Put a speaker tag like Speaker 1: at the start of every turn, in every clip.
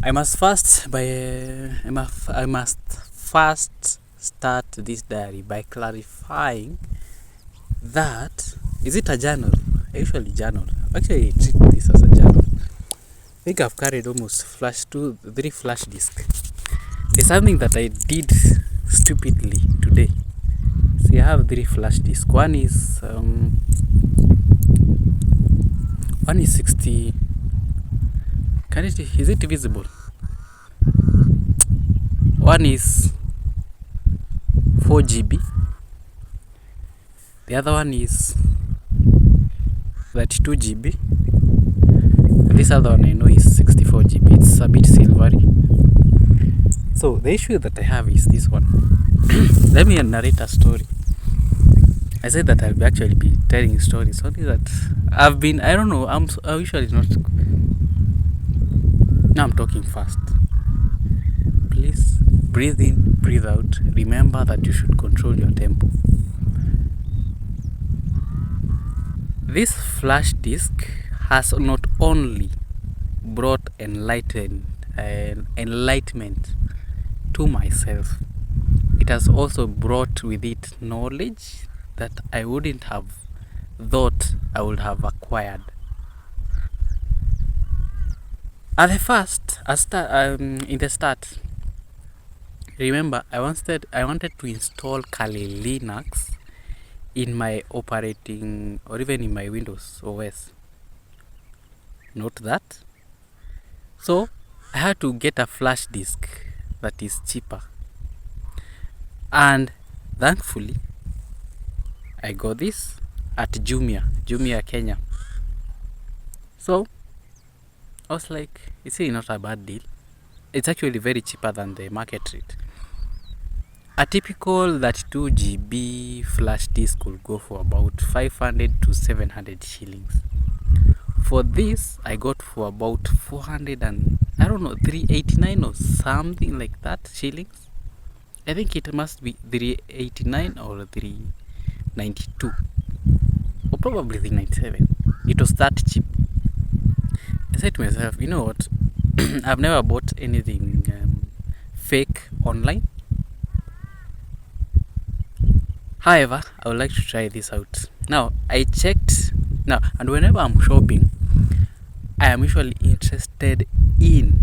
Speaker 1: I must first start this diary by clarifying that is it a journal? I usually journal. Actually, I treat this as a journal. I think I've carried almost 3 flash disks. There's something that I did stupidly today. See, I have 3 flash disks. One is 60. Is it visible? One is 4 GB. The other one is 32 GB. And this other one I know is 64 GB. It's a bit silvery. So the issue that I have is this one. Let me narrate a story. I said that I'll actually be telling stories. Only that I don't know, I usually not. Now I'm talking fast. Please breathe in, breathe out. Remember that you should control your tempo. This flash disk has not only brought enlightenment to myself, it has also brought with it knowledge that I wouldn't have thought I would have acquired. At the first, in the start, remember I wanted to install Kali Linux in my operating or even in my Windows OS. Note that. So I had to get a flash disk that is cheaper, and thankfully I got this at Jumia Kenya. So I was like, it's really not a bad deal. It's actually very cheaper than the market rate. A typical 32 GB flash disk will go for about 500 to 700 shillings. For this, I got for about 400 and 389 or something like that shillings. I think it must be 389 or 392 or probably 397. It was that cheap. I said to myself, you know what? I've never bought anything fake online. However, I would like to try this out. Now, I checked. Now, and whenever I'm shopping, I am usually interested in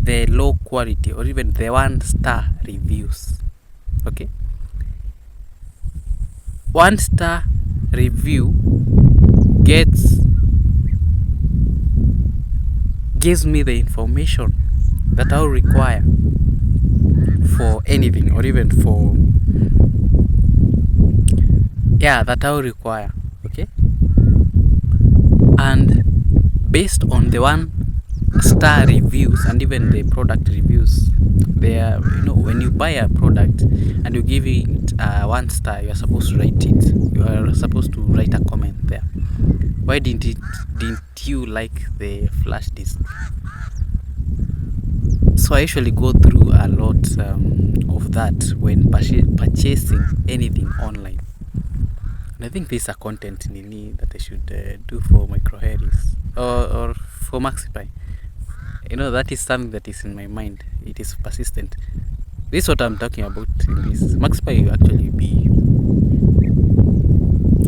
Speaker 1: the low quality or even the 1-star reviews. Okay? 1-star review gives me the information that I'll require for anything or even for that I'll require. Okay? And based on the 1-star reviews and even the product reviews, they are, when you buy a product and you give it 1 star, you are supposed to write it. You are supposed to write a comment there. Why didn't you like the flash disk? So I usually go through a lot of that when purchasing anything online. And I think this is a content that I should do for MicroHarris or for MaxiPi. That is something that is in my mind. It is persistent. This is what I'm talking about in this. MaxiPi will actually be...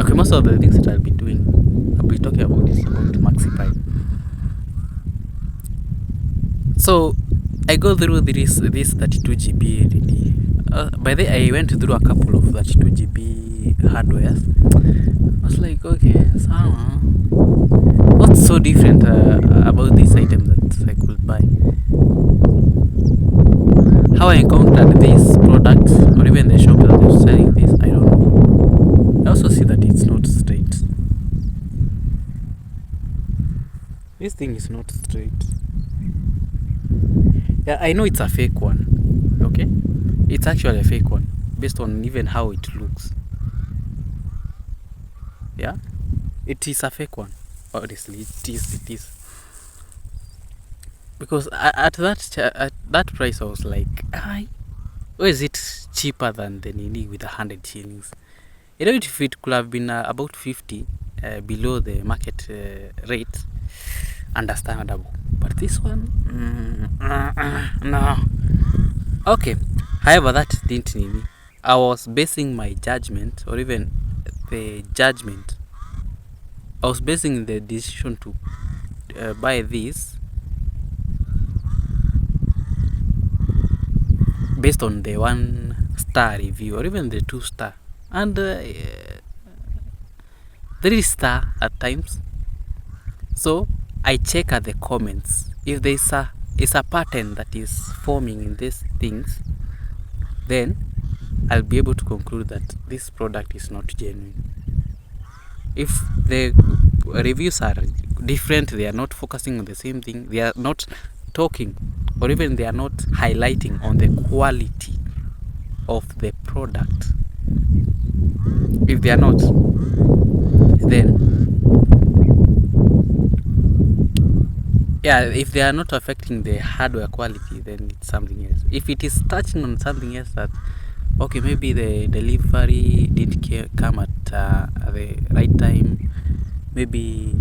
Speaker 1: Okay, most of the things that I'll be doing, I'll be talking about this about MaxiPi. So, I go through this 32 GB really. By the way, I went through a couple of 32 GB hardwares. I was like, okay, so what's so different about this item that I could buy? How I encountered this product or even the shop that is selling this, I don't know. I also see that it's not straight. This thing is not straight. Yeah, I know it's a fake one. Okay? It's actually a fake one based on even how it looks. Yeah? It is a fake one. Honestly, it is. Because at that price I was like, why is it cheaper than the Nini with 100 shillings? If it could have been about 50 below the market rate, understandable. But this one, No. Okay. However, that didn't need me. I was basing my judgment, or even the judgment. I was basing the decision to buy this based on the 1-star review, or even the 2-star, and 3-star at times. So I check at the comments. If there's a pattern that is forming in these things, then I'll be able to conclude that this product is not genuine. If the reviews are different, they are not focusing on the same thing, they are not talking, or even they are not highlighting on the quality of the product, if they are not, then yeah, if they are not affecting the hardware quality, then it's something else. If it is touching on something else, that okay, maybe the delivery didn't come at the right time, maybe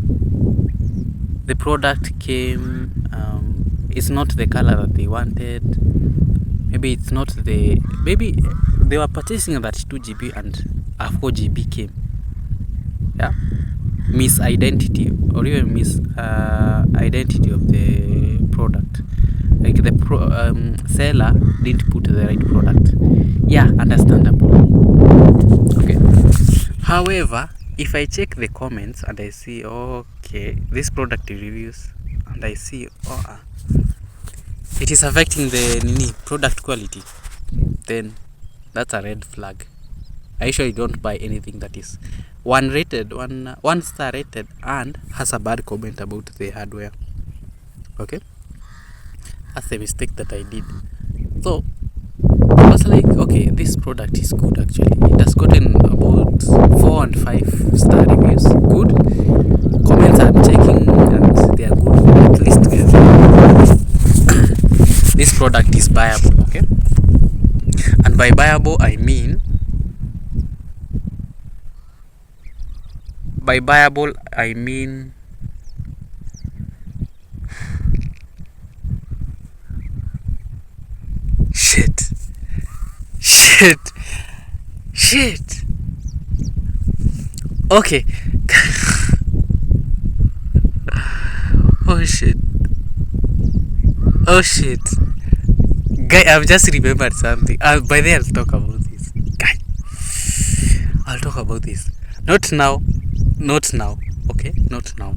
Speaker 1: the product came, it's not the color that they wanted, maybe it's not maybe they were purchasing that 2 GB and a 4 GB came, yeah, misidentity, or even misidentity of the product, like the seller didn't put the right product. Yeah, understandable. Okay. However, if I check the comments and I see, okay, this product reviews, and I see, it is affecting the product quality, then that's a red flag. I usually don't buy anything that is one star rated and has a bad comment about the hardware. Okay, that's the mistake that I did. So I was like, okay, this product is good actually. It has gotten about 4 and 5-star reviews. Good. Comments I'm checking and they are good. At least this product is buyable, okay? And by buyable I mean shit. Okay. Oh shit. Guy, I've just remembered something. By then I'll talk about this. Guy, I'll talk about this. Not now. Okay? Not now.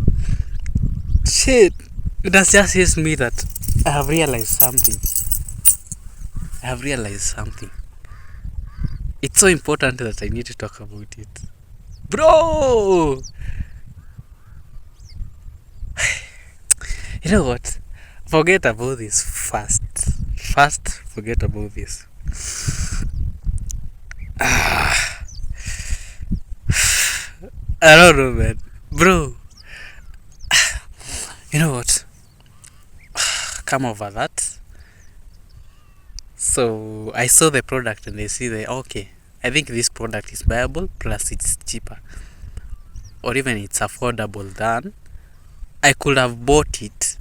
Speaker 1: Shit. It has just hit me that I have realized something. It's so important that I need to talk about it. Bro! You know what? Forget about this fast. Forget about this. I don't know, man. Bro. You know what? Come over that. So I saw the product and I see okay, I think this product is viable, plus it's cheaper, or even it's affordable than I could have bought it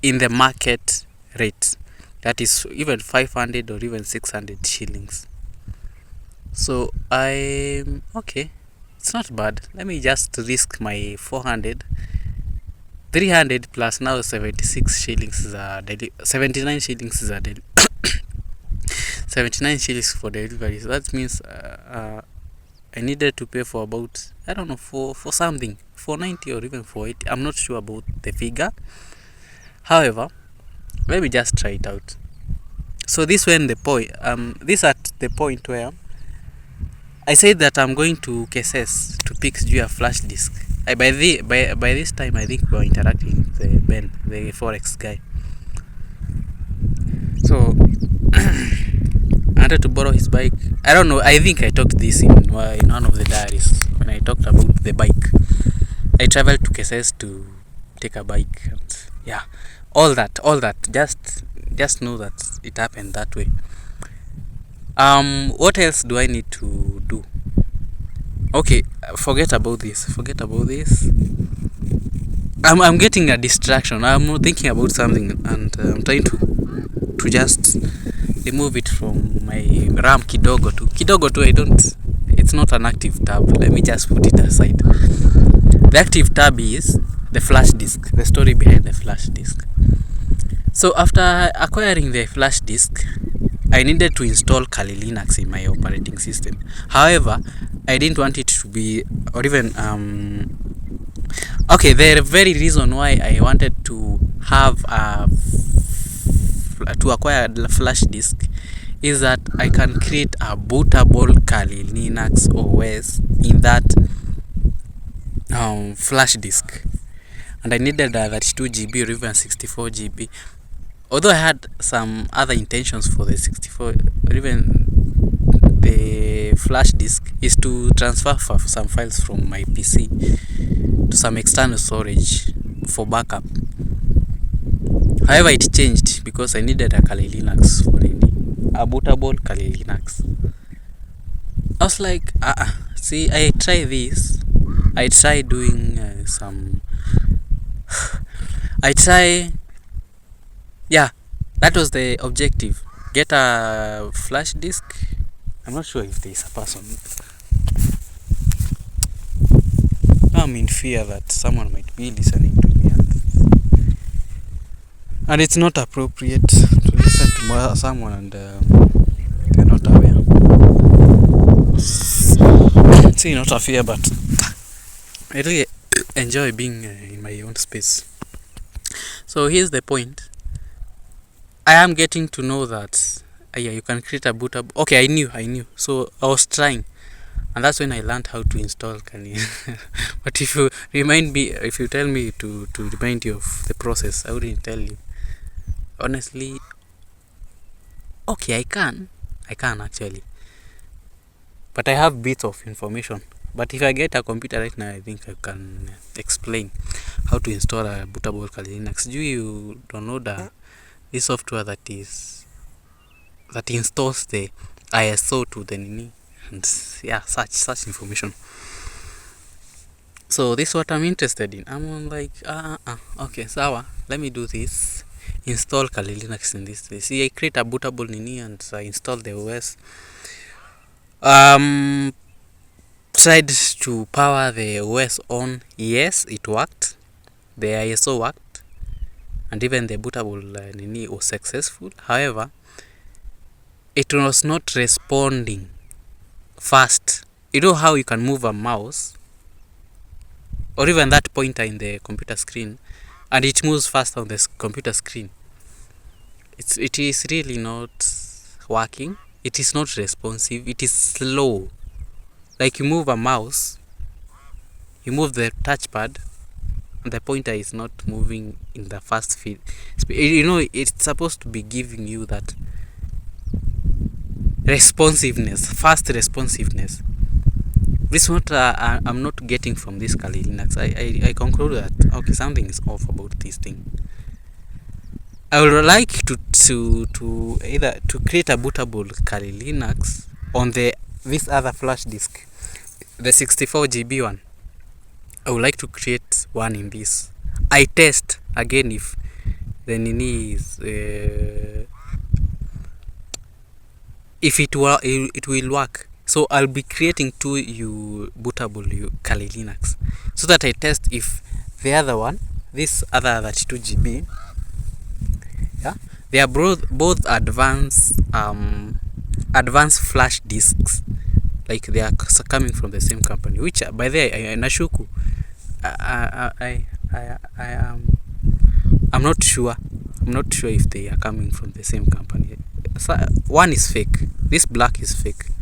Speaker 1: in the market rate, that is even 500 or even 600 shillings. So I'm okay, it's not bad. Let me just risk my 400, 300 plus now 76 shillings is 79 shillings is 79 shillings for delivery. So that means I needed to pay for about, I don't know, for something, for 90 or even for 80. I'm not sure about the figure. However, let me just try it out. So this at the point where I said that I'm going to KSS to pick a flash disk. By this time I think we were interacting with Ben, the forex guy. So I wanted to borrow his bike. I don't know, I think I talked this in one of the diaries when I talked about the bike. I traveled to KSS to take a bike, and yeah, all that. Just know that it happened that way. What else do I need to do? Okay, forget about this. I'm getting a distraction. I'm thinking about something, and I'm trying to just remove it from my RAM kidogo tu. I don't. It's not an active tab. Let me just put it aside. The active tab is the flash disk. The story behind the flash disk. So after acquiring the flash disk, I needed to install Kali Linux in my operating system. However, I didn't want it to be, or even okay, the very reason why I wanted to have to acquire a flash disk is that I can create a bootable Kali Linux OS in that flash disk, and I needed a 32 GB or even 64 GB. Although I had some other intentions for the 64 or even the flash disk is to transfer some files from my PC to some external storage for backup. However, it changed because I needed a Kali Linux for it, a bootable Kali Linux. I was like, see, I try this. I try doing yeah, that was the objective. Get a flash disk. I'm not sure if there is a person. I'm in fear that someone might be listening to me, and it's not appropriate to listen to someone and they're not aware. See, not a fear, but I really enjoy being in my own space. So here's the point. I am getting to know that yeah, you can create a bootable. Okay, I knew. So I was trying, and that's when I learned how to install Kali. But if you tell me to remind you of the process, I wouldn't tell you. Honestly, okay, I can actually, but I have bits of information. But if I get a computer right now, I think I can explain how to install a bootable Kali Linux. Do you download this software that installs the ISO to the Nini and yeah, such information. So this is what I'm interested in. I'm like, okay, sawa, let me do this. Install Kali Linux in this. See, I create a bootable Nini and I install the OS. Tried to power the OS on. Yes, it worked. The ISO worked, and even the bootable Nini was successful. However, it was not responding fast. You know how you can move a mouse or even that pointer in the computer screen and it moves fast on the computer screen? It is really not working. It is not responsive. It is slow. Like you move a mouse, you move the touchpad, and the pointer is not moving in the fast speed. You know, it's supposed to be giving you that responsiveness, fast responsiveness. This is what I'm not getting from this Kali Linux. I conclude that okay, something is off about this thing. I would like to either to create a bootable Kali Linux on this other flash disk, the 64 GB one. I would like to create one in this. I test again if the Nini is if it will work. So I'll be creating two bootable Kali Linux so that I test if the other one, this other 32 GB, yeah, they are both advanced flash disks, like they are coming from the same company, which by the way, nashuku I'm not sure if they are coming from the same company. So one is fake. This black is fake.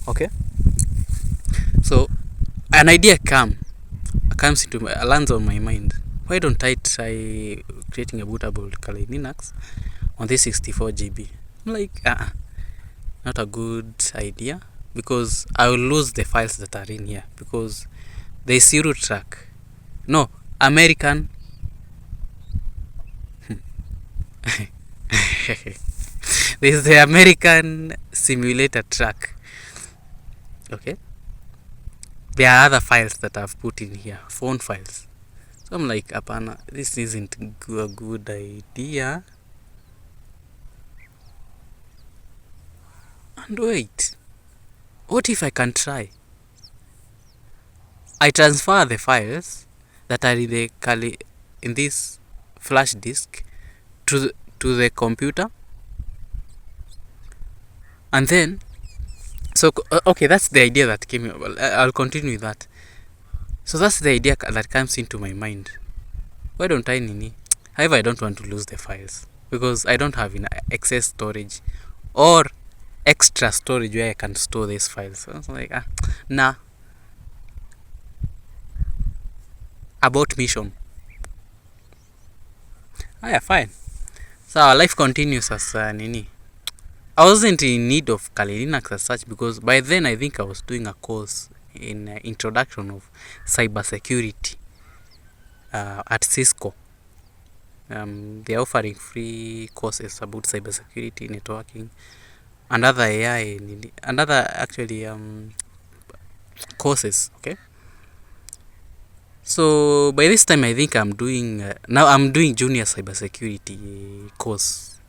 Speaker 1: Okay, so an idea comes into lands on my mind. Why don't I try creating a bootable Kali Linux on this 64 GB? I'm like, not a good idea, because I will lose the files that are in here, because there is Euro track. No, American. There is the American simulator track. Okay. There are other files that I've put in here, phone files. So I'm like, apana, this isn't a good idea. And wait, what if I can try? I transfer the files that are in this flash disk to the computer, and then okay, that's the idea that came. I'll continue with that. So that's the idea that comes into my mind. Why don't I nini? However, I don't want to lose the files because I don't have excess storage or extra storage where I can store these files. So I was like, nah. About mission. Yeah, fine. So our life continues as nini. I wasn't in need of Kali Linux as such because by then I think I was doing a course in introduction of cybersecurity at Cisco. They're offering free courses about cybersecurity, networking, and other AI and other actually courses. Okay. So by this time I think I'm doing junior cybersecurity course,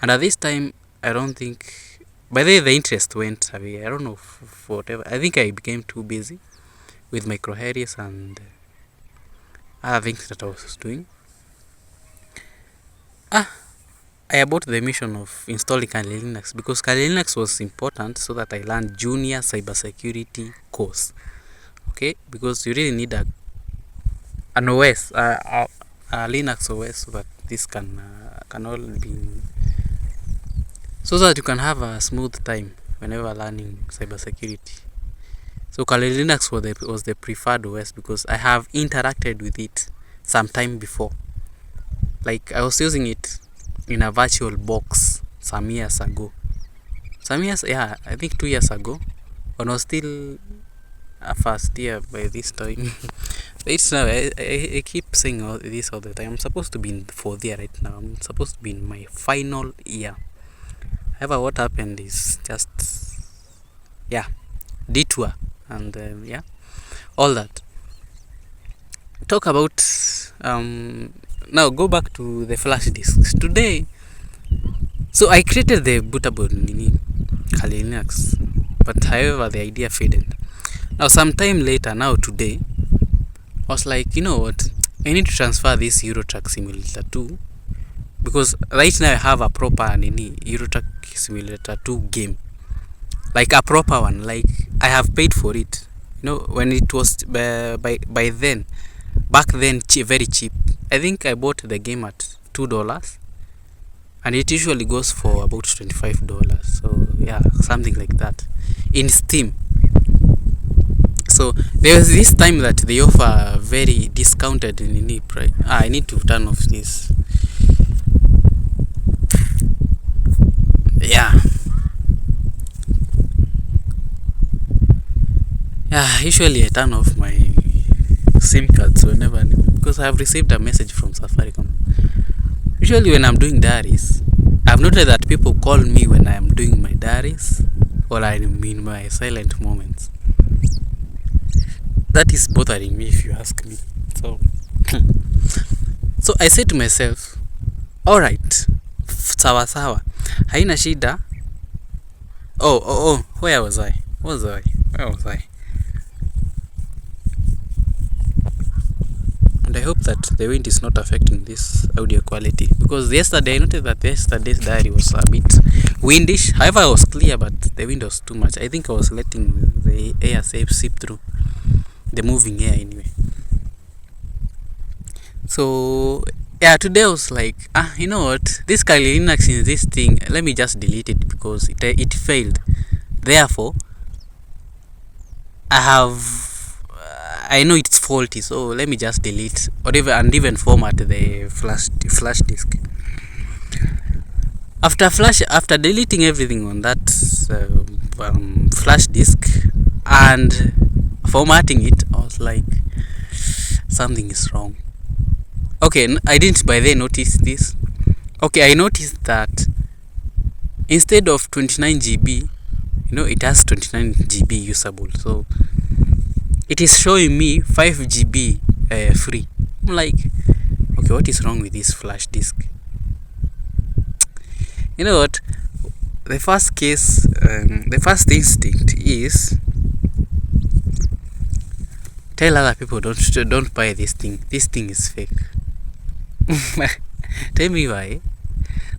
Speaker 1: and at this time I don't think by the interest went away. I don't know for whatever. I think I became too busy with micro Harris and other things that I was doing. I abort the mission of installing Kali Linux because Kali Linux was important so that I learned junior cybersecurity course. Okay, because you really need an OS, a Linux OS, so that this can all be, so that you can have a smooth time whenever learning cybersecurity. So Kali Linux was the preferred OS because I have interacted with it some time before. Like I was using it in a virtual box some years ago. I think 2 years ago, when I was still a first year by this time. It's now I keep saying this all the time. I'm supposed to be in 4th year right now. I'm supposed to be in my final year. However, what happened is just detour and all that. Talk about now go back to the flash disks today. So I created the bootable Kali Linux, but however the idea faded. Now sometime later, now today, I was like, you know what, I need to transfer this Eurotrack Simulator 2 because right now I have a proper Eurotrack Simulator 2 game, like a proper one. Like I have paid for it, when it was by then, back then, very cheap. I think I bought the game at $2, and it usually goes for about $25. So yeah, something like that in Steam. So there was this time that they offer very discounted price. I need to turn off this. Yeah, usually I turn off my SIM cards whenever, because I have received a message from Safaricom. Usually when I'm doing diaries, I've noted that people call me when I am doing my diaries or I'm in my silent moments. That is bothering me if you ask me. So I said to myself, alright, sawa sawa, haina shida. Where was I? Where was I? And I hope that the wind is not affecting this audio quality, because yesterday I noticed that yesterday's diary was a bit windish. However, it was clear, but the wind was too much. I think I was letting the air seep through the moving air anyway. So yeah, today I was like, you know what, this Kali Linux in this thing, let me just delete it because it failed. Therefore, I know it's faulty, so let me just delete whatever and even format the flash disk. After deleting everything on that flash disk and formatting it, I was like, something is wrong. Okay, I didn't by then notice this. Okay, I noticed that instead of 29 GB, it has 29 GB usable. So it is showing me 5 GB free. I'm like, okay, what is wrong with this flash disk? You know what? The first case, the first instinct is tell other people don't buy this thing. This thing is fake. Tell me why.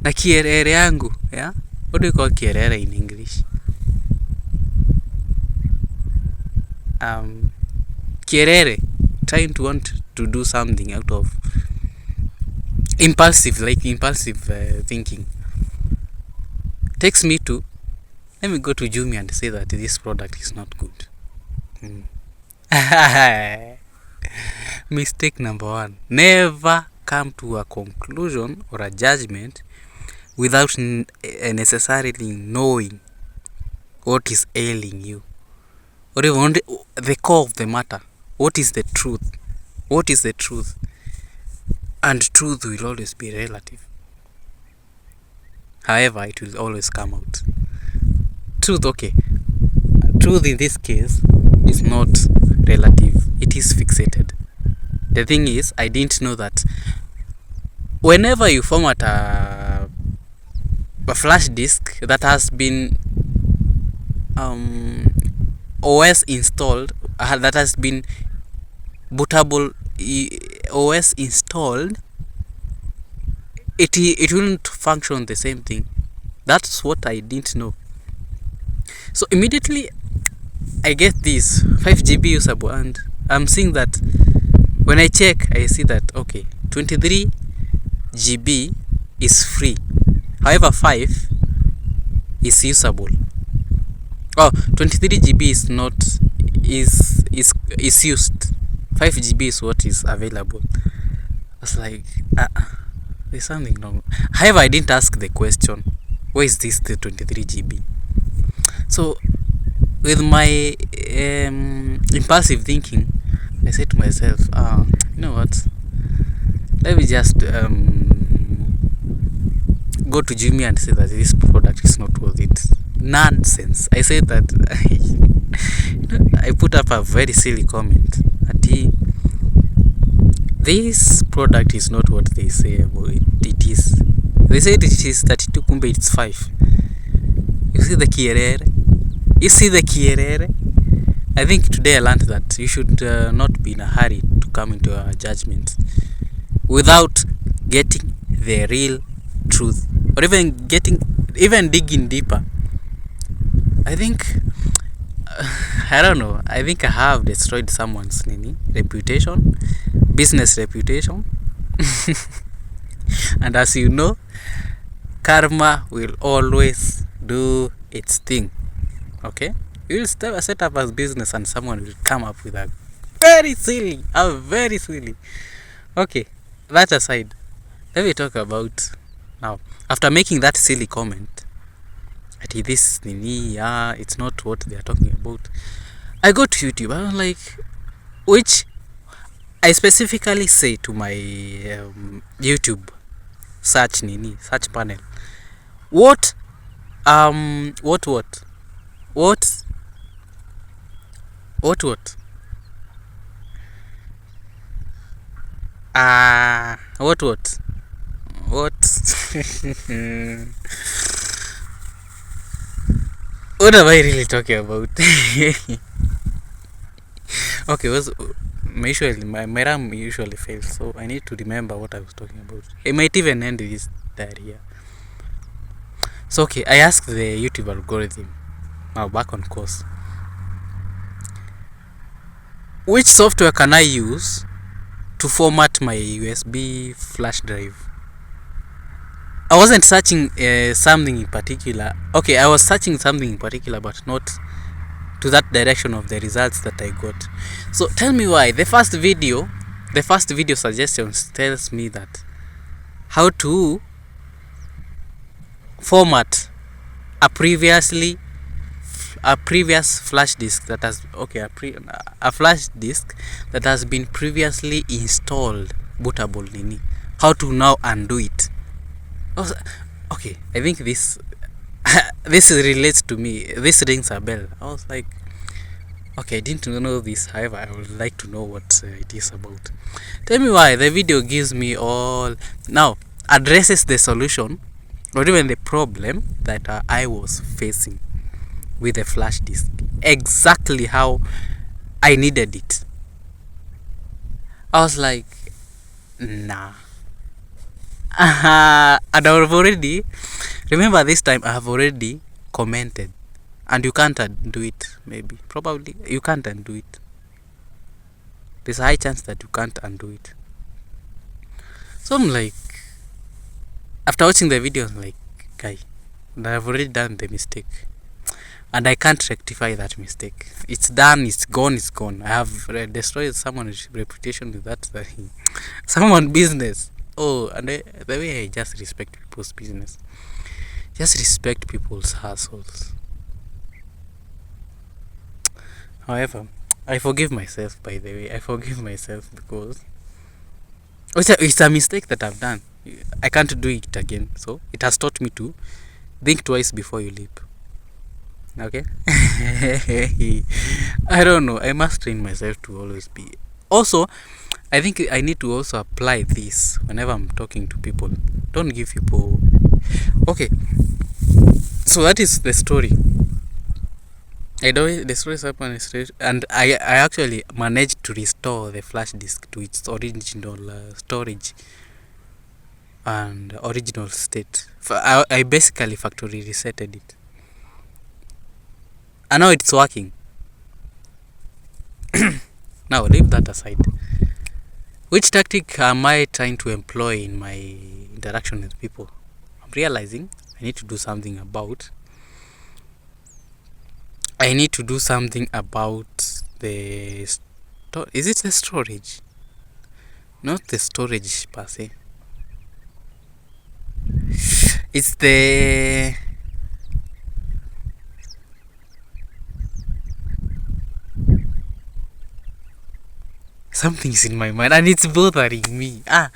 Speaker 1: Na kierere yangu, yeah? What do you call kierere in English? Kierere, trying to want to do something out of impulsive thinking, takes me to, let me go to Jumia and say that this product is not good. Mistake number one, never come to a conclusion or a judgment without necessarily knowing what is ailing you, or even the core of the matter. What is the truth? What is the truth? And truth will always be relative. However, it will always come out. Truth, okay. Truth in this case is not relative. It is fixated. The thing is, I didn't know that whenever you format a flash disk that has been OS installed, that has been bootable OS installed, it wouldn't function the same thing. That's what I didn't know. So immediately I get this 5 GB usable, and I'm seeing that when I check, I see that okay, 23 GB is free. However, 5 is usable. Oh, 23 GB is not is used. 5 GB is what is available. I was like, there's something wrong. However, I didn't ask the question, where is this the 23 GB? So with my impulsive thinking, I said to myself, you know what, let me just go to Jimmy and say that this product is not worth it. Nonsense. I said that I put up a very silly comment at this product is not what they say about it is. They said it is 32, kumbe it's 5. You see the kierere? I think today I learned that you should not be in a hurry to come into a judgment without getting the real truth, or even digging deeper. I think I don't know. I think I have destroyed someone's reputation, business reputation. And as you know, karma will always do its thing. Okay? You will set up as business and someone will come up with a very silly. Okay, that aside, let me talk about now. After making that silly comment, this it's not what they are talking about, I go to YouTube. I'm like, which I specifically say to my YouTube search panel, what what am I really talking about? Okay, my RAM usually fails, so I need to remember what I was talking about. I might even end this here. So okay, I asked the YouTube algorithm, now back on course, which software can I use to format my USB flash drive? I wasn't searching something in particular. Okay, I was searching something in particular, but not to that direction of the results that I got. So tell me why. The first video suggestions tells me that how to format a previous flash disk that has a flash disk that has been previously installed bootable nini. How to now undo it. Okay, I think this this relates to me. This rings a bell. I was like, Okay, I didn't know this. However, I would like to know what it is about. Tell me why the video gives me all now addresses the solution or even the problem that I was facing with the flash disk. Exactly how I needed it. I was like, nah. And I've already remember this time I have already commented, and you can't undo it. Maybe, probably, you can't undo it. There's a high chance that you can't undo it. So I'm like, after watching the video, I'm like, guy, I've already done the mistake, and I can't rectify that mistake. It's done. It's gone. It's gone. I have destroyed someone's reputation with that someone's business. Oh, and the way I just respect people's business, just respect people's hustles. However, I forgive myself. By the way, I forgive myself because it's a mistake that I've done. I can't do it again. So it has taught me to think twice before you leap. Okay. I don't know. I must train myself to always be. Also, I think I need to also apply this whenever I'm talking to people. Don't give people. Okay. So that is the story. I know the story happened straight, and I actually managed to restore the flash disk to its original storage and original state. I basically factory resetted it, and now it's working. Now leave that aside. Which tactic am I trying to employ in my interaction with people? I'm realizing I need to do something about. I need to do something about the. Is it the storage? Not the storage per se. It's the. Something's in my mind and it's bothering me. Let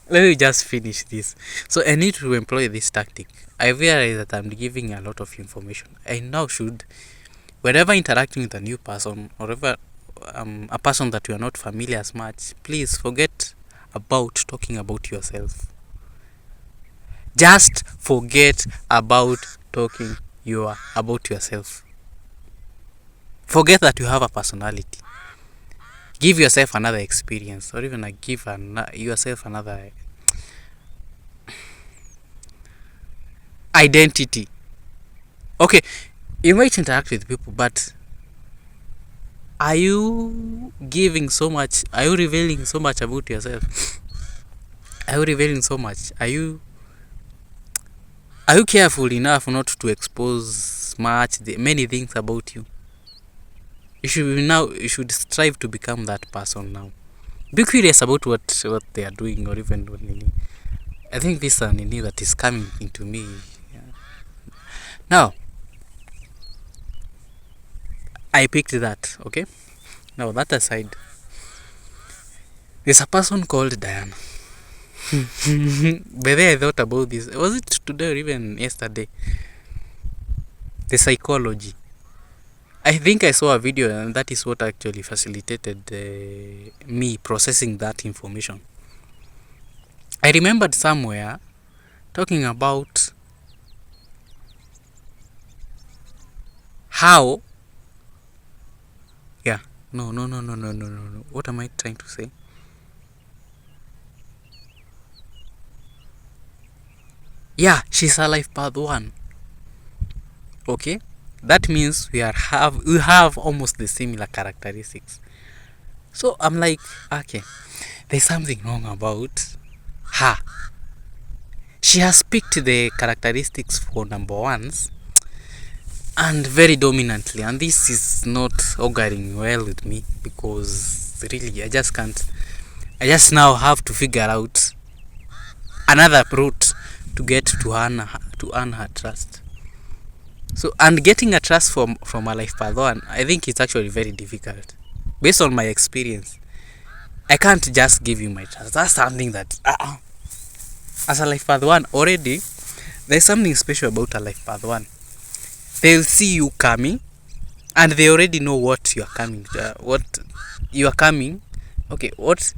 Speaker 1: me just finish this. So I need to employ this tactic. I realize that I'm giving a lot of information. I now should, whenever interacting with a new person or ever a person that you are not familiar as much, please forget about talking about yourself. Just forget about talking about yourself. Forget that you have a personality. Give yourself another experience, or even give yourself another identity. Okay, you might interact with people, but are you giving so much? Are you revealing so much about yourself? Are you revealing so much? Are you careful enough not to expose many things about you? You should strive to become that person now. Be curious about what they are doing, or even when I think this is an that is coming into me. Yeah. Now, I picked that, okay? Now, that aside, there's a person called Diana. By the way, I thought about this. Was it today or even yesterday? The psychology. I think I saw a video, and that is what actually facilitated me processing that information. I remembered somewhere talking about how. Yeah. No. What am I trying to say? Yeah, she's a life path 1. Okay? That means we have almost the similar characteristics. So I'm like, okay, there's something wrong about her. She has picked the characteristics for number 1s and very dominantly, and this is not auguring well with me, because really I just now have to figure out another route to get to earn her trust. So, and getting a trust from a life path 1, I think it's actually very difficult. Based on my experience, I can't just give you my trust. That's something that, as a life path 1, already, there's something special about a life path 1. They'll see you coming, and they already know what you are coming, okay, what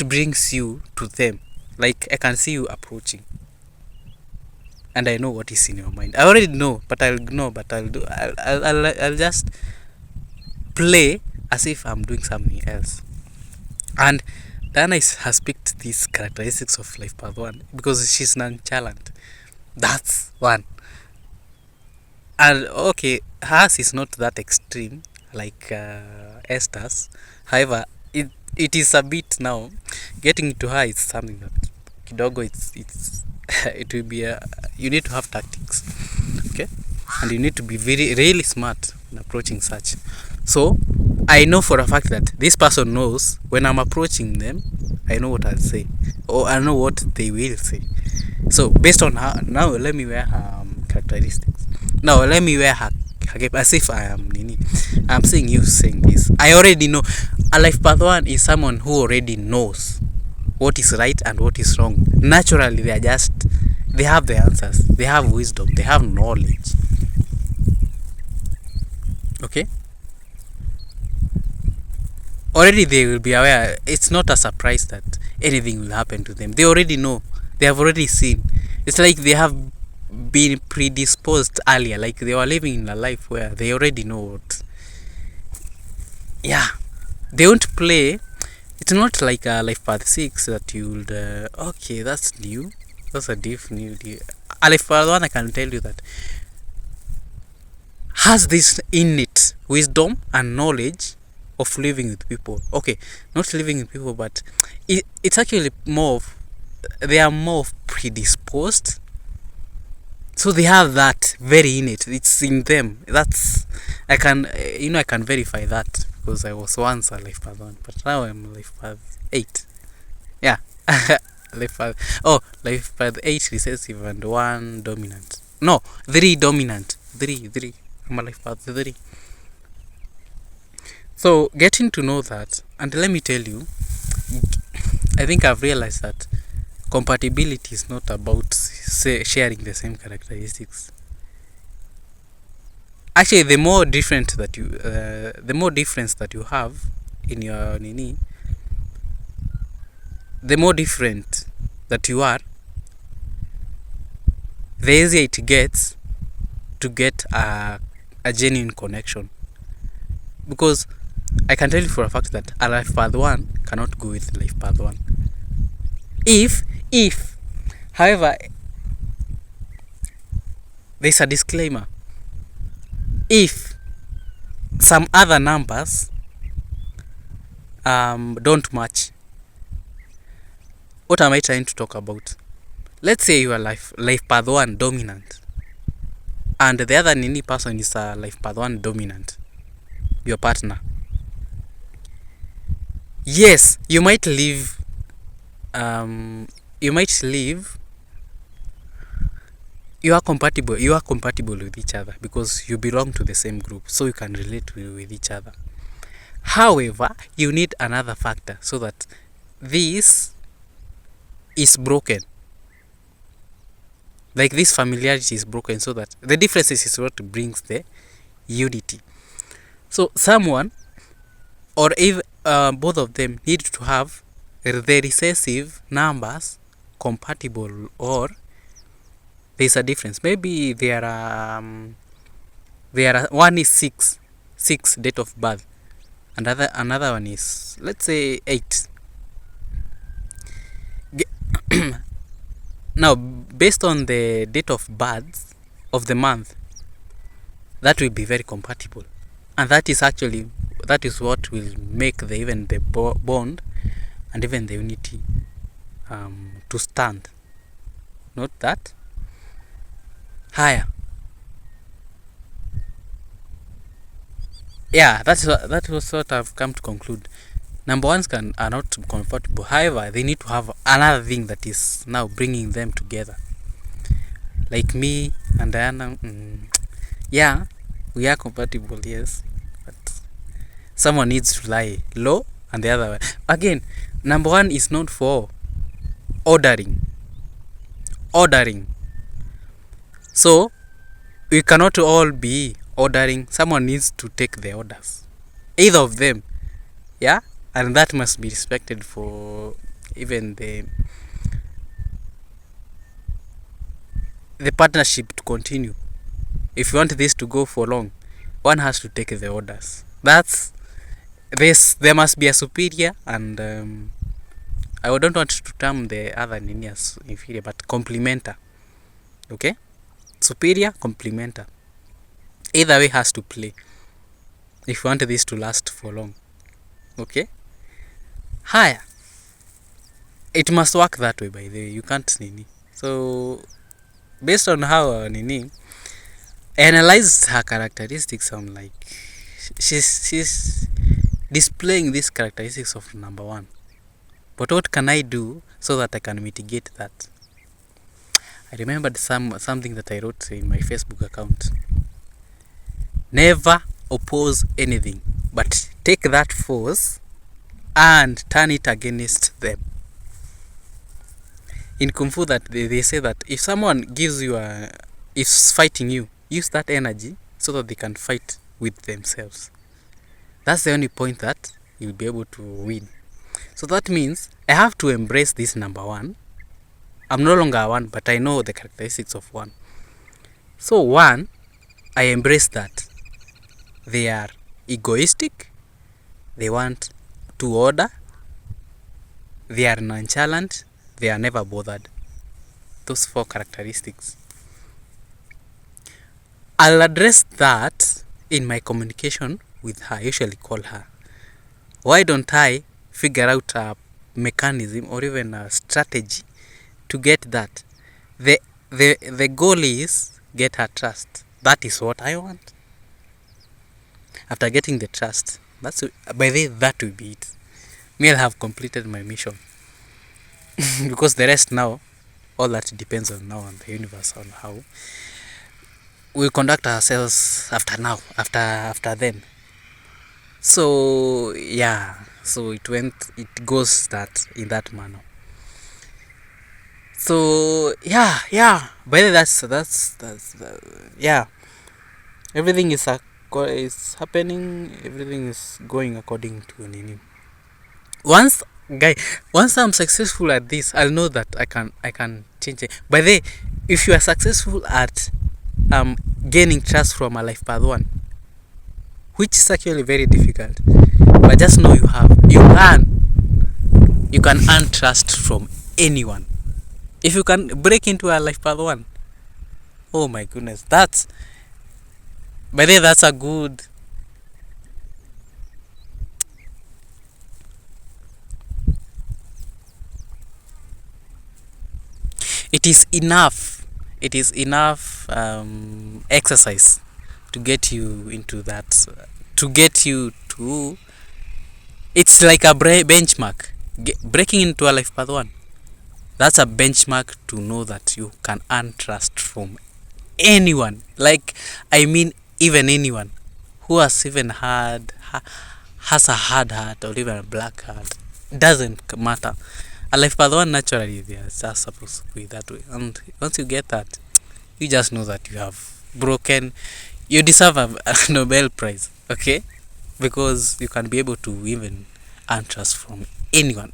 Speaker 1: brings you to them. Like, I can see you approaching, and I know what is in your mind. I already know, but I'll ignore. But I'll just play as if I'm doing something else. And Diana has picked these characteristics of life path 1 because she's nonchalant. That's one. And okay, hers is not that extreme like Esther's. However, it is a bit now. Getting to her is something that kidogo it's it will be you need to have tactics, okay, and you need to be really smart in approaching such. So I know for a fact that this person knows when I'm approaching them. I know what I'll say, or I know what they will say. So based on her, now let me wear her characteristics. Now let me wear her as if I am Nini. I'm saying you saying this. I already know. A life path 1 is someone who already knows what is right and what is wrong. Naturally, they have the answers. They have wisdom. They have knowledge. Okay? Already they will be aware. It's not a surprise that anything will happen to them. They already know. They have already seen. It's like they have been predisposed earlier. Like they were living in a life where they already know what. Yeah. They won't play. It's not like a life path 6 that you would okay, that's new. That's a new deal. A life path 1, I can tell you that has this innate wisdom and knowledge of living with people. Okay, not living with people, but it's actually more of, they are more predisposed. So they have that very innate. It's in them. That's I can verify that because I was once a life path 1, but now I'm life path 8. Yeah, life path 8 recessive and 1 dominant. No, 3 dominant. 3. I'm a life path 3. So getting to know that, and let me tell you, I think I've realized that compatibility is not about sharing the same characteristics. Actually, the more difference that you have in your nini, the more different that you are, the easier it gets to get a genuine connection. Because I can tell you for a fact that a life path 1 cannot go with life path 1. If, however, there's a disclaimer. If some other numbers don't match, what am I trying to talk about? Let's say you are life path 1 dominant, and the other nini person is a life path 1 dominant, your partner. Yes, you might live. You are compatible. You are compatible with each other because you belong to the same group, so you can relate with each other. However, you need another factor so that this is broken. Like this familiarity is broken, so that the differences is what brings the unity. So someone, or if both of them, need to have the recessive numbers compatible, or there's a difference. Maybe there are one is 6 date of birth, another one is, let's say, 8. Now, based on the date of birth of the month, that will be very compatible, and that is what will make the bond and even the unity to stand. Not that higher. Yeah, that was what I've come to conclude. Number ones are not compatible. However, they need to have another thing that is now bringing them together. Like me and Diana, yeah, we are compatible, yes, but someone needs to lie low, and the other one. Again, number 1 is not for ordering. So we cannot all be ordering, someone needs to take the orders, either of them. Yeah, and that must be respected for even the partnership to continue. If you want this to go for long, one has to take the orders. That's this. There must be a superior, and I don't want to term the other nini as inferior, but complementer. Okay, superior, complementer. Either way has to play if you want this to last for long. Okay, higher. It must work that way. By the way, you can't nini. So based on how nini, I analyzed her characteristics. I'm like, she's displaying these characteristics of number one. But what can I do so that I can mitigate that? I remembered something that I wrote in my Facebook account. Never oppose anything, but take that force and turn it against them. In Kung Fu, that they say that if someone gives you is fighting you, use that energy so that they can fight with themselves. That's the only point that you'll be able to win. So that means I have to embrace this number one. I'm no longer one, but I know the characteristics of one. So one, I embrace that. They are egoistic. They want to order. They are nonchalant. They are never bothered. Those 4 characteristics. I'll address that in my communication with her. I usually call her. Why don't I figure out a mechanism or even a strategy to get that? The goal is get her trust. That is what I want. After getting the trust, by the way, that will be it. Me, I'll have completed my mission. Because the rest now, all that depends on now on the universe, on how we conduct ourselves after then. So yeah, so it goes that in that manner. So yeah. By the way, that's yeah. Everything is happening. Everything is going according to Nini. Once I'm successful at this, I'll know that I can change it. By the way, if you are successful at gaining trust from a life path one, which is actually very difficult, but just know you can earn trust from anyone. If you can break into a life path one, oh my goodness, that's a good. It is enough exercise to get you into that, to get you to, it's like a benchmark. Breaking into a life path one, that's a benchmark to know that you can earn trust from anyone. Like, I mean, even anyone who has a hard heart or even a black heart, doesn't matter. A life path one, naturally, they are just supposed to be that way. And once you get that, you just know that you have broken. You deserve a Nobel Prize, okay? Because you can be able to even earn trust from anyone,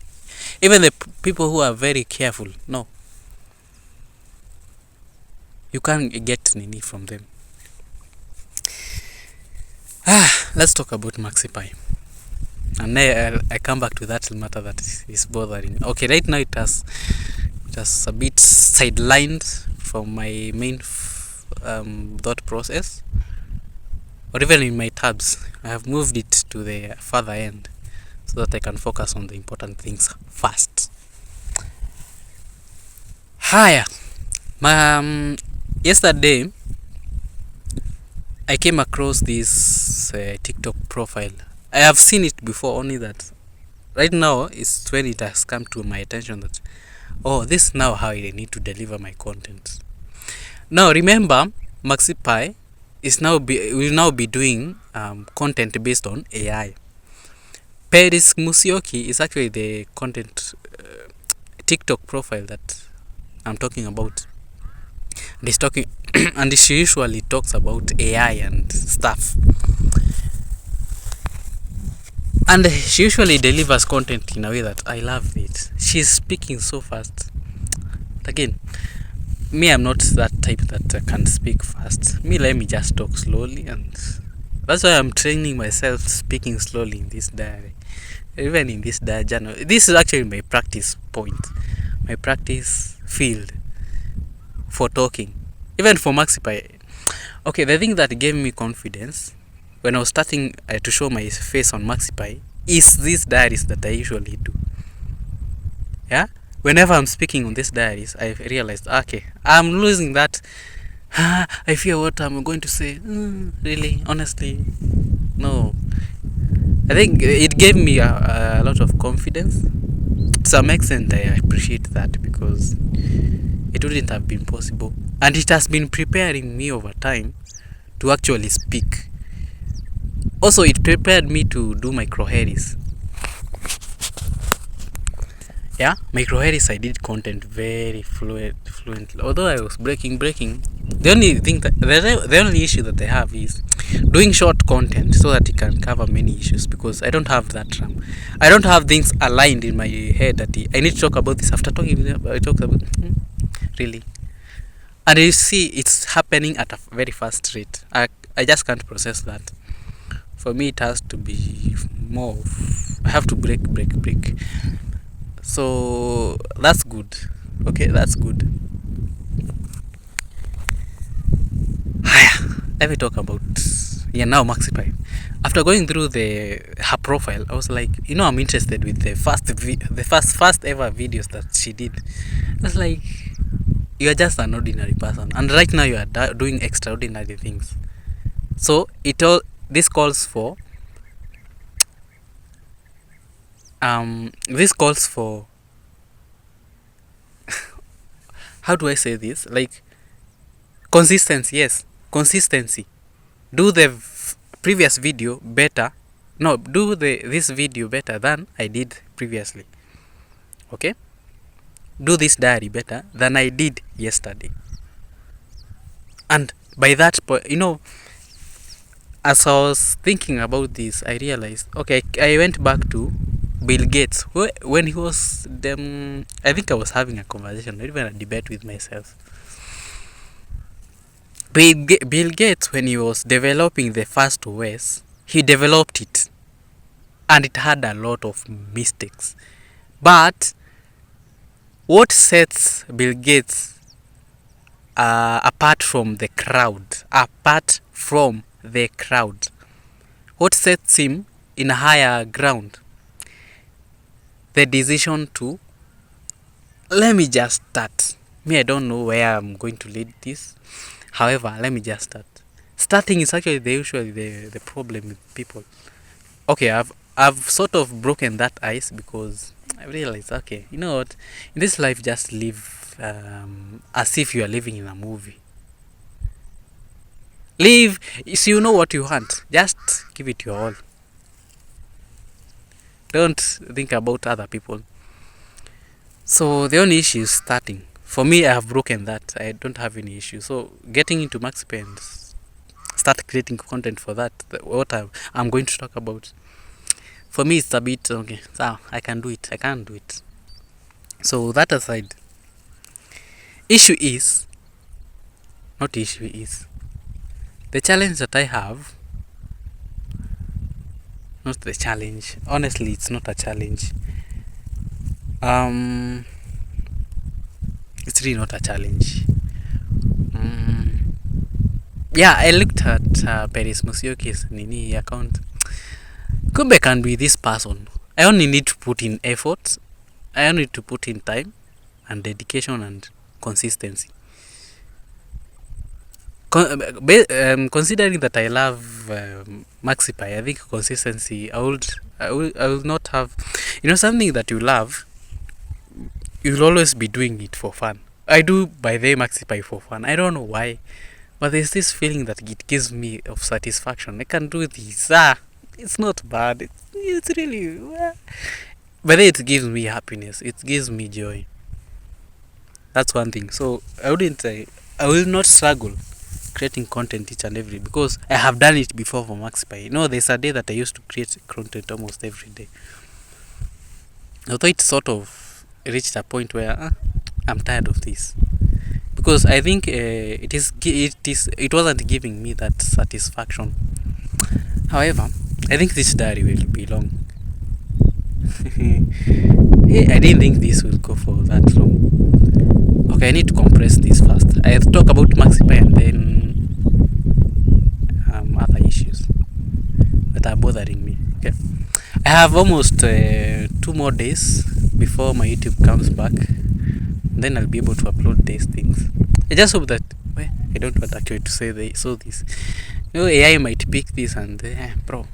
Speaker 1: even the people who are very careful. No, you can't get Nini from them. Let's talk about MaxiPi. And I come back to that matter that is bothering me. Okay, right now it has just a bit sidelined from my main thought process, or even in my tabs. I have moved it to the further end so that I can focus on the important things first. Haya, yesterday I came across this TikTok profile. I have seen it before, only that right now is when it has come to my attention that, oh, this is now how I need to deliver my content. Now remember, MaxiPi will now be doing content based on AI. Paris Musioki is actually the content TikTok profile that I'm talking about. And he's talking and she usually talks about AI and stuff. And she usually delivers content in a way that I love it. She's speaking so fast. Again, me, I'm not that type that can speak fast. Me, let me just talk slowly, and that's why I'm training myself speaking slowly in this diary. Even in this journal. This is actually my practice point, my practice field for talking, even for Maxipy. Okay, the thing that gave me confidence when I was starting to show my face on Maxipy is these diaries that I usually do. Yeah, whenever I'm speaking on these diaries, I realized, okay, I'm losing that. I fear what I'm going to say. Really, honestly, no. I think it gave me a lot of confidence. To some extent, I appreciate that because it wouldn't have been possible, and it has been preparing me over time to actually speak. Also, it prepared me to do microheris. Yeah, microheris, I did content very fluently. Although I was breaking. The only thing that the only issue that I have is doing short content so that it can cover many issues, because I don't have that RAM. I don't have things aligned in my head that I need to talk about this after talking. I talk about really, and you see it's happening at a very fast rate. I just can't process that. For me, it has to be more. I have to break. So that's good. Okay, that's good. Let me talk about now Maxipy. After going through her profile, I was like, I'm interested with the first ever videos that she did. I was like, you are just an ordinary person, and right now you are doing extraordinary things. So this calls for how do I say this? Like consistency. Yes, consistency. Do the previous video better. No, do this video better than I did previously. Okay, do this diary better than I did yesterday. And by that point, as I was thinking about this, I realized, okay, I went back to Bill Gates when he was I think I was having a conversation, not even a debate with myself. Bill Gates, when he was developing the first OS, he developed it, and it had a lot of mistakes. But what sets Bill Gates apart from the crowd, what sets him in a higher ground? The decision to, let me just start. Me, I don't know where I'm going to lead this. However, let me just start. Starting is actually usually the problem with people. Okay, I've sort of broken that ice because I realized, okay, you know what? In this life, just live as if you are living in a movie. Live, so you know what you want. Just give it your all. Don't think about other people. So the only issue is starting. For me, I have broken that. I don't have any issue. So getting into Maxipy and start creating content for that, what I'm going to talk about. For me, it's a bit, okay, so I can do it. I can't do it. So that aside, the challenge that I have, not the challenge. Honestly, it's not a challenge. It's really not a challenge. Yeah, I looked at Paris Musioki's Nini account. Kumbe can be this person. I only need to put in effort. I only need to put in time and dedication and consistency. Considering that I love Maxipy, I think consistency. I will not have, something that you love. You'll always be doing it for fun. I do by the Maxipy for fun. I don't know why, but there's this feeling that it gives me of satisfaction. I can do this. It's not bad. It's really, but then it gives me happiness. It gives me joy. That's one thing. So I wouldn't say I will not struggle creating content each and every, because I have done it before for MaxPy. You know, there's a day that I used to create content almost every day. Although it sort of reached a point where I'm tired of this, because I think it wasn't giving me that satisfaction. However, I think this diary will be long. Hey, I didn't think this will go for that long. Okay, I need to compress this first. I have to talk about MaxiPy and then other issues that are bothering me. Okay, I have almost 2 more days before my YouTube comes back. Then I'll be able to upload these things. I just hope that I don't want actually to say this. You know, AI might pick this and bro.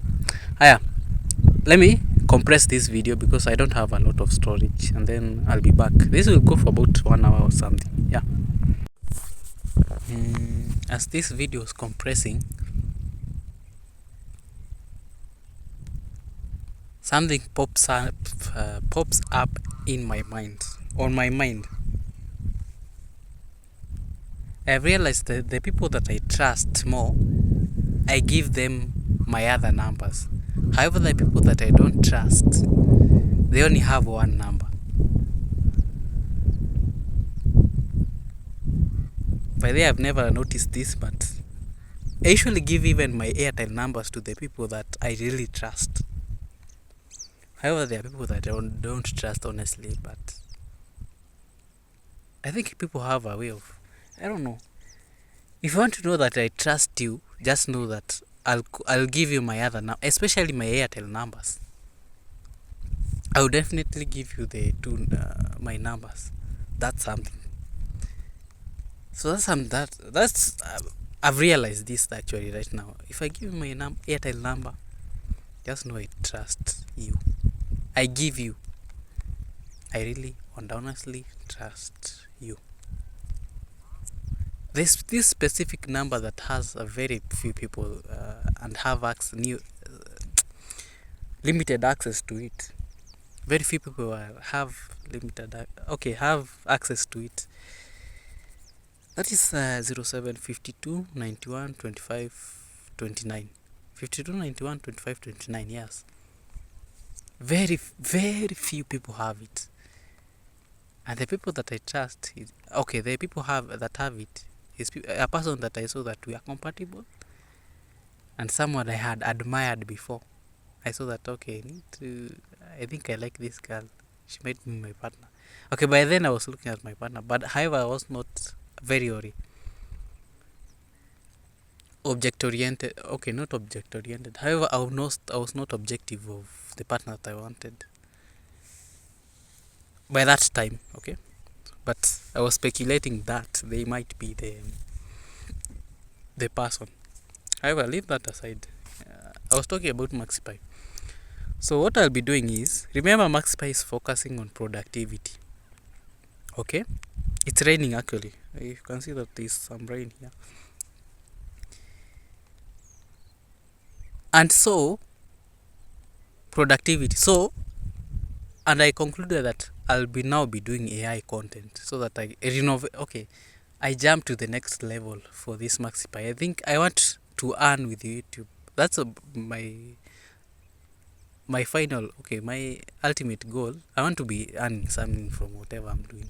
Speaker 1: Let me compress this video because I don't have a lot of storage, and then I'll be back. This will go for about 1 hour or something. Yeah. As this video is compressing, something pops up in my mind, on my mind. I realized that the people that I trust more, I give them my other numbers. However, the people that I don't trust, they only have one number. By the way, I've never noticed this, but I usually give even my Airtel numbers to the people that I really trust. However, there are people that I don't trust honestly, but I think people have a way of, I don't know. If you want to know that I trust you, just know that I'll give you my other number, especially my Airtel numbers. I will definitely give you the my numbers. That's something. So that's I've realized this actually right now. If I give you my Airtel number, just know I trust you. I give you. I really and honestly trust you. This specific number that has a very few people and have limited access to it. Very few people have have access to it. That is 0752 91 25 29. 52 91 25 29, yes. Very few people have it. And the people that I trust the people that have it is a person that I saw that we are compatible, and someone I had admired before. I saw that I think I like this girl. She might be my partner. Okay, by then I was looking at my partner, but however I was not very object oriented. Okay, not object oriented. However, I was not objective of the partner that I wanted by that time. Okay, but I was speculating that they might be the person. However, leave that aside. I was talking about MaxiPy. So what I'll be doing is, remember MaxiPy is focusing on productivity. Okay, it's raining actually. You can see that there's some rain here. And so productivity. And I concluded that I'll now be doing AI content so that I renovate. Okay, I jump to the next level for this MaxiPy. I think I want to earn with YouTube. That's my final, my ultimate goal. I want to be earning something from whatever I'm doing.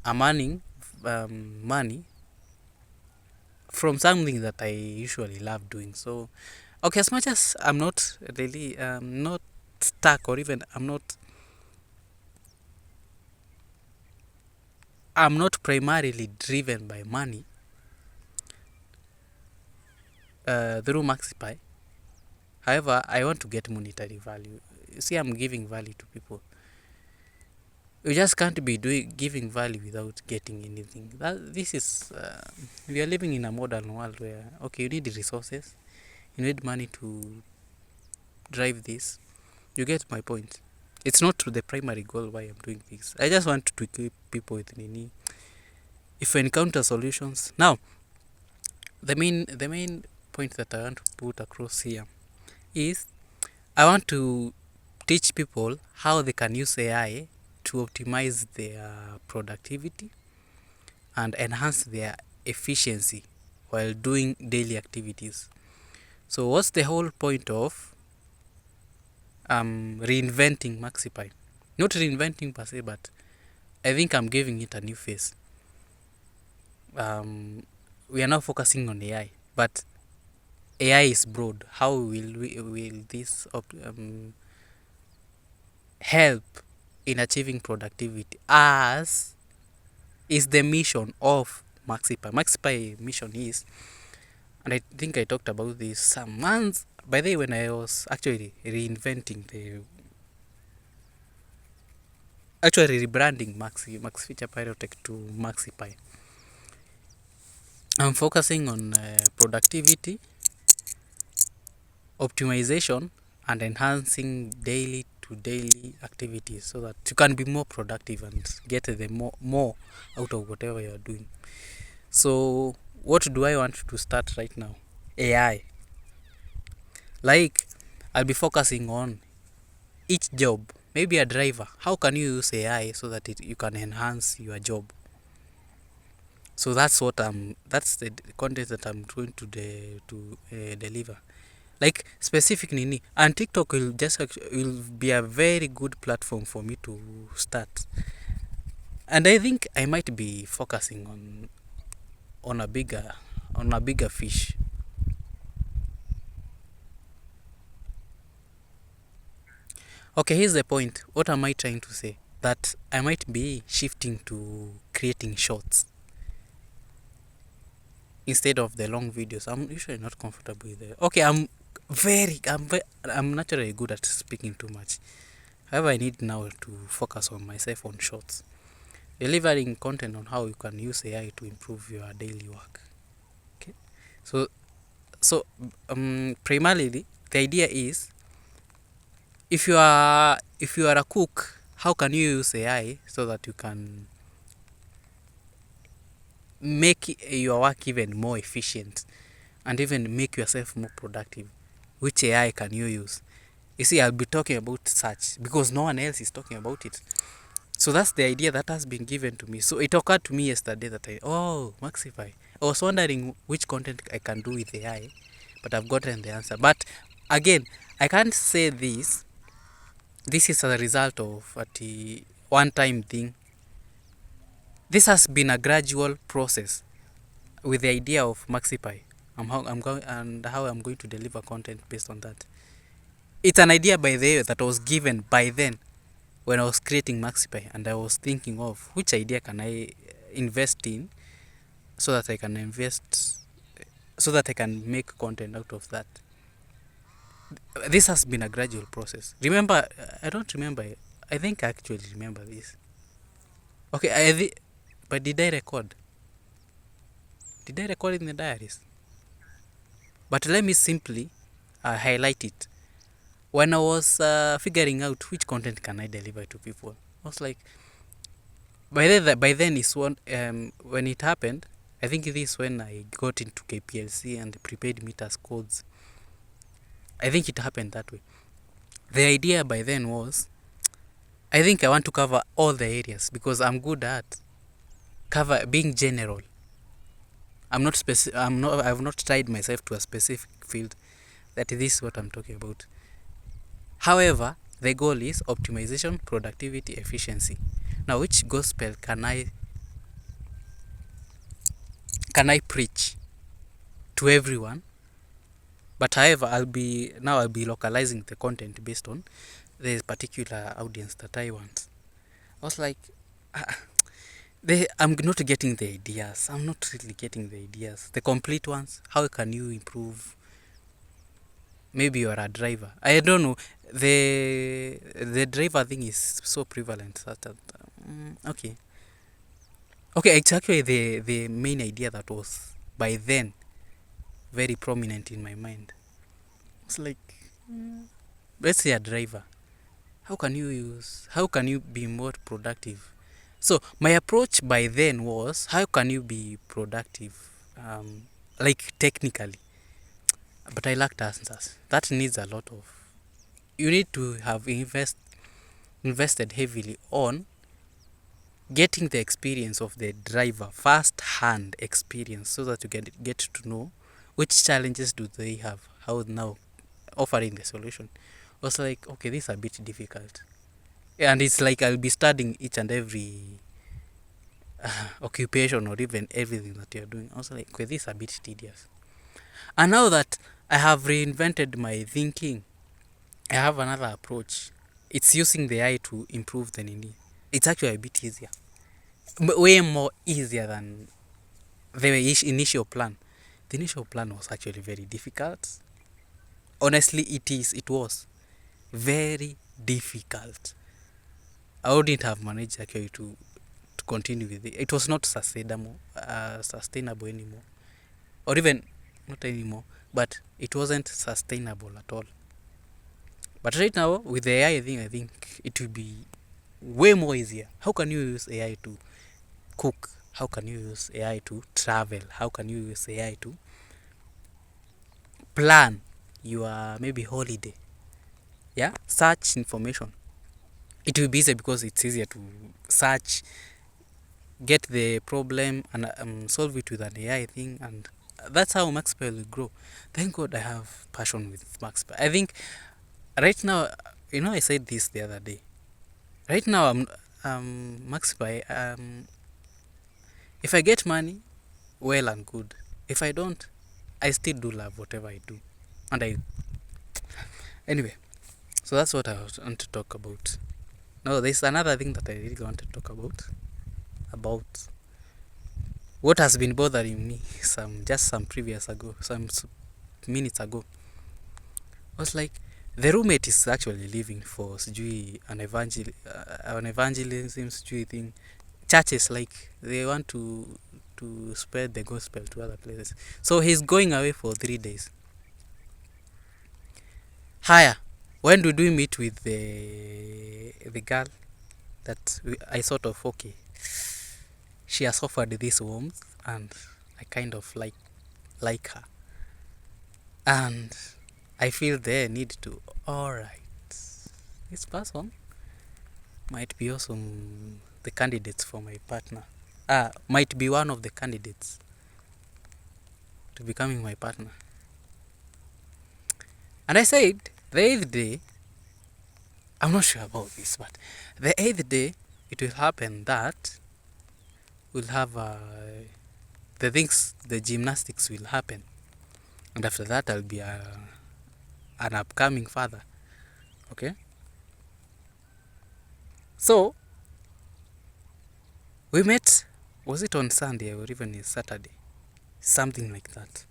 Speaker 1: I'm earning money from something that I usually love doing. So, as much as I'm not really not stuck, or even I'm not primarily driven by money through MaxiPy. However, I want to get monetary value. You see, I'm giving value to people. You just can't be giving value without getting anything. This is we are living in a modern world where you need resources, you need money to drive this. You get my point. It's not the primary goal why I'm doing this. I just want to equip people with Nini. If I encounter solutions. Now, the main point that I want to put across here is I want to teach people how they can use AI to optimize their productivity and enhance their efficiency while doing daily activities. So what's the whole point of reinventing Maxipy? Not reinventing per se, but I think I'm giving it a new face. We are now focusing on AI, but AI is broad. How will this help in achieving productivity? As is the mission of Maxipy. Maxipy mission is, and I think I talked about this some months by the way when I was actually rebranding Max Feature Pyrotech to Maxipy. I'm focusing on productivity, optimization, and enhancing daily to daily activities so that you can be more productive and get the more out of whatever you're doing. So what do I want to start right now? AI. Like, I'll be focusing on each job. Maybe a driver. How can you use AI so that you can enhance your job? So that's that's the content that I'm going to deliver. Like specific nini, and TikTok will be a very good platform for me to start. And I think I might be focusing on a bigger fish. Okay, here's the point. What am I trying to say? That I might be shifting to creating shorts instead of the long videos. I'm usually not comfortable with it. Okay, I'm naturally good at speaking too much. However, I need now to focus on myself on shorts. Delivering content on how you can use AI to improve your daily work. Okay. So primarily the idea is if you are a cook, how can you use AI so that you can make your work even more efficient and even make yourself more productive? Which AI can you use? You see, I'll be talking about search because no one else is talking about it. So that's the idea that has been given to me. So it occurred to me yesterday that Maxify. I was wondering which content I can do with AI, but I've gotten the answer. But again, I can't say this. This is a result of a one-time thing. This has been a gradual process with the idea of Maxipy. How I'm going to deliver content based on that. It's an idea by the way that was given by then when I was creating Maxipy, and I was thinking of which idea can I invest in so that I can make content out of that. This has been a gradual process. Remember, I don't remember. I think I actually remember this. Okay, but did I record? Did I record in the diaries? But let me simply highlight it. When I was figuring out which content can I deliver to people, I was like, by then is when it happened. I think this is when I got into KPLC and prepaid meters codes. I think it happened that way. The idea by then was, I think I want to cover all the areas because I'm good at being general. I've not tied myself to a specific field that this is what I'm talking about. However, the goal is optimization, productivity, efficiency. Now, which gospel can I preach to everyone? But however, I'll be localizing the content based on the particular audience that I want. I was like, I'm not getting the ideas. I'm not really getting the ideas. The complete ones. How can you improve? Maybe you're a driver. I don't know. The driver thing is so prevalent that okay. Okay, it's actually the main idea that was by then very prominent in my mind. It's like, let's say a driver. How can you be more productive? So my approach by then was, how can you be productive, like technically? But I lacked answers. That needs a lot of. You need to have invested heavily on getting the experience of the driver, first hand experience, so that you can get to know which challenges do they have, how now offering the solution. I was like, okay, this is a bit difficult. And it's like I'll be studying each and every occupation or even everything that you're doing. I was like, okay, this is a bit tedious. And now that I have reinvented my thinking, I have another approach. It's using the AI to improve the Nini. It's actually a bit easier. Way more easier than the initial plan. The initial plan was actually very difficult. Honestly, it was very difficult. I wouldn't have managed actually to continue with it. It was not sustainable anymore. Or even, not anymore, but it wasn't sustainable at all. But right now, with the AI thing, I think it will be way more easier. How can you use AI to cook? How can you use AI to travel? How can you use AI to plan your maybe holiday? Yeah, search information. It will be easier because it's easier to search, get the problem, and solve it with an AI thing, and that's how Maxpel will grow. Thank God I have passion with Maxpel. I think right now, I said this the other day. Right now, Maxpel. If I get money, well and good. If I don't, I still do love whatever I do, and anyway. So that's what I want to talk about. No, there's another thing that I really want to talk about what has been bothering me some previous ago, some minutes ago. Was like the roommate is actually leaving for sijui an evangelism sijui thing. Churches, like, they want to spread the gospel to other places. So he's going away for 3 days. Higher. When did we meet with the girl that I sort of, okay, she has offered this warmth and I kind of like her, and I feel the need to, alright, this person might be also the candidates for my partner, might be one of the candidates to becoming my partner. And I said the 8th day, I'm not sure about this, but the 8th day it will happen that we'll have the gymnastics will happen, and after that I'll be an upcoming father. Okay, so we met, was it on Sunday or even Saturday, something like that.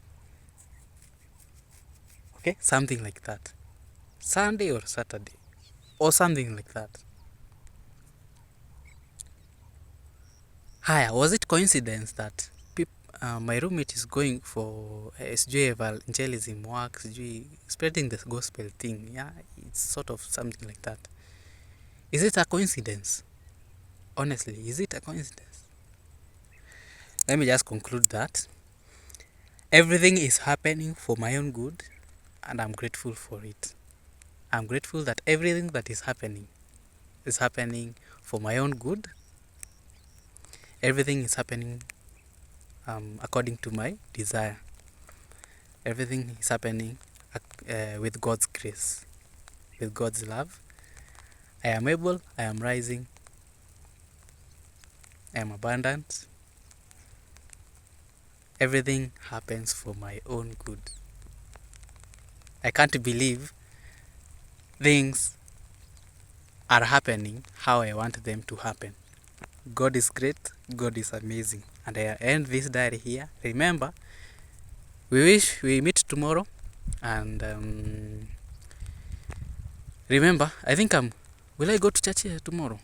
Speaker 1: Okay, something like that, Sunday or Saturday or something like that. Haya, was it coincidence that my roommate is going for sijui evangelism work, sijui spreading the gospel thing? Yeah, it's sort of something like that. Is it a coincidence? Honestly, is it a coincidence? Let me just conclude that everything is happening for my own good, and I'm grateful for it. I'm grateful that everything that is happening for my own good. Everything is happening according to my desire. Everything is happening with God's grace, with God's love. I am able, I am rising, I am abundant. Everything happens for my own good. I can't believe things are happening how I want them to happen. God is great, God is amazing. And I end this diary here. Remember, we meet tomorrow. And remember, I think will I go to church here tomorrow?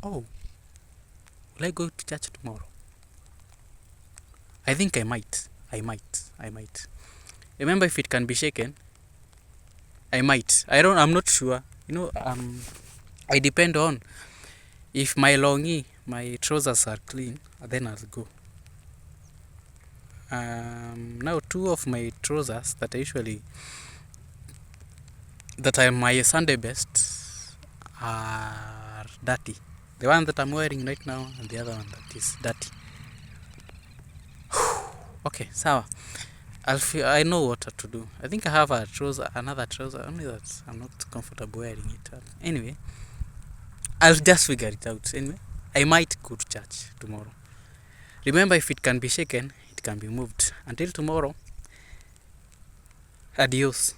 Speaker 1: Oh, will I go to church tomorrow? I think I might. Remember, if it can be shaken, I might. I'm not sure. I depend on if my trousers are clean, then I'll go. Now 2 of my trousers that are my Sunday best are dirty. The one that I'm wearing right now and the other one that is dirty. Okay, sawa. I know what to do. I think I have another trouser, only that I'm not comfortable wearing it. Anyway, I'll just figure it out. Anyway, I might go to church tomorrow. Remember, if it can be shaken, it can be moved. Until tomorrow, adios.